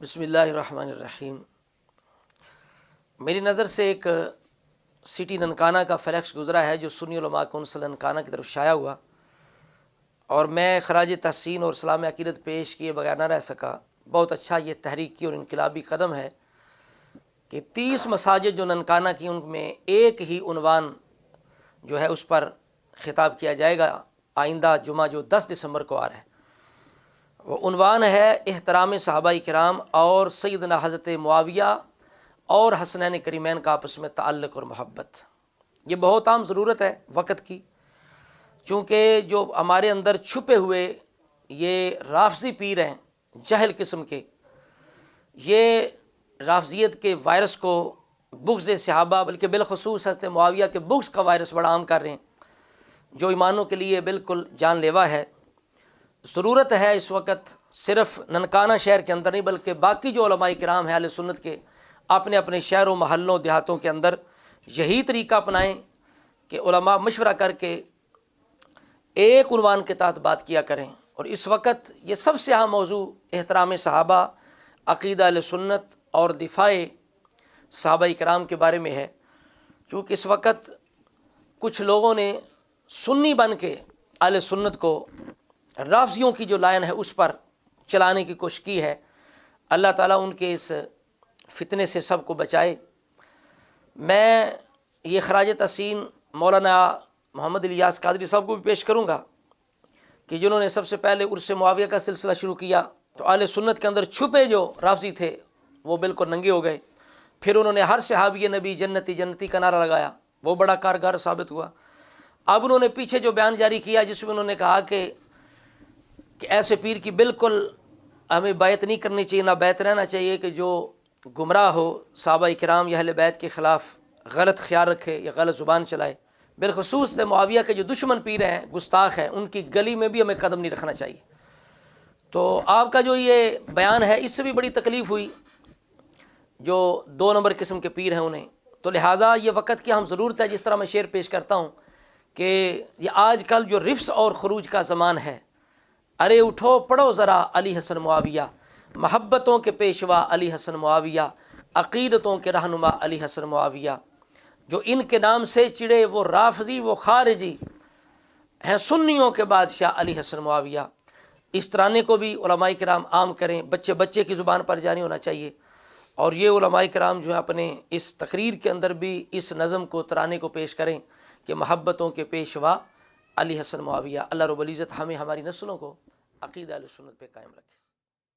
بسم اللہ الرحمن الرحیم۔ میری نظر سے ایک سٹی ننکانہ کا فلیکس گزرا ہے جو سنی علماء کونسل ننکانہ کی طرف شائع ہوا، اور میں خراج تحسین اور سلام عقیدت پیش کیے بغیر نہ رہ سکا۔ بہت اچھا یہ تحریکی اور انقلابی قدم ہے کہ 30 مساجد جو ننکانہ کی، ان میں ایک ہی عنوان جو ہے اس پر خطاب کیا جائے گا آئندہ جمعہ جو 10 دسمبر کو آ رہا ہے۔ وہ عنوان ہے احترام صحابہ کرام اور سیدنا حضرت معاویہ اور حسنین کریمین کا آپس میں تعلق اور محبت۔ یہ بہت عام ضرورت ہے وقت کی، چونکہ جو ہمارے اندر چھپے ہوئے یہ رافضی پیر ہیں جہل قسم کے، یہ رافضیت کے وائرس کو، بغض صحابہ بلکہ بالخصوص حضرت معاویہ کے بغض کا وائرس بڑا عام کر رہے ہیں، جو ایمانوں کے لیے بالکل جان لیوا ہے۔ ضرورت ہے اس وقت صرف ننکانہ شہر کے اندر نہیں بلکہ باقی جو علماء کرام ہیں اہل سنت کے، اپنے اپنے شہروں محلوں دیہاتوں کے اندر یہی طریقہ اپنائیں کہ علماء مشورہ کر کے ایک عنوان کے تحت بات کیا کریں۔ اور اس وقت یہ سب سے اہم موضوع احترام صحابہ، عقیدہ اہل سنت اور دفاع صحابہ کرام کے بارے میں ہے، چونکہ اس وقت کچھ لوگوں نے سنی بن کے اہل سنت کو رافضیوں کی جو لائن ہے اس پر چلانے کی کوشش کی ہے۔ اللہ تعالیٰ ان کے اس فتنے سے سب کو بچائے۔ میں یہ خراج تحسین مولانا محمد الیاس قادری صاحب کو بھی پیش کروں گا کہ جنہوں نے سب سے پہلے عرس معاویہ کا سلسلہ شروع کیا، تو اہل سنت کے اندر چھپے جو رافضی تھے وہ بالکل ننگے ہو گئے۔ پھر انہوں نے ہر صحابی نبی جنتی جنتی کا نعرہ لگایا، وہ بڑا کارگر ثابت ہوا۔ اب انہوں نے پیچھے جو بیان جاری کیا جس میں انہوں نے کہا کہ ایسے پیر کی بالکل ہمیں بیعت نہیں کرنی چاہیے، نہ بیعت رہنا چاہیے کہ جو گمراہ ہو، صحابہ کرام یا اہل بیت کے خلاف غلط خیال رکھے یا غلط زبان چلائے۔ بالخصوص معاویہ کے جو دشمن پیر ہیں، گستاخ ہیں، ان کی گلی میں بھی ہمیں قدم نہیں رکھنا چاہیے۔ تو آپ کا جو یہ بیان ہے اس سے بھی بڑی تکلیف ہوئی جو 2 نمبر قسم کے پیر ہیں انہیں۔ تو لہٰذا یہ وقت کی ہم ضرورت ہے، جس طرح میں شعر پیش کرتا ہوں کہ یہ آج کل جو رفس اور خروج کا زمان ہے، ارے اٹھو پڑھو ذرا علی حسن معاویہ، محبتوں کے پیشوا علی حسن معاویہ، عقیدتوں کے رہنما علی حسن معاویہ، جو ان کے نام سے چڑے وہ رافضی وہ خارجی ہیں، سنیوں کے بادشاہ علی حسن معاویہ۔ اس ترانے کو بھی علماء کرام عام کریں، بچے بچے کی زبان پر جاری ہونا چاہیے۔ اور یہ علماء کرام جو ہیں اپنے اس تقریر کے اندر بھی اس نظم کو، ترانے کو پیش کریں کہ محبتوں کے پیشوا علی حسن معاویہ۔ اللہ رب العزت ہمیں ہماری نسلوں کو عقیدہ اہل سنت پہ قائم رکھے۔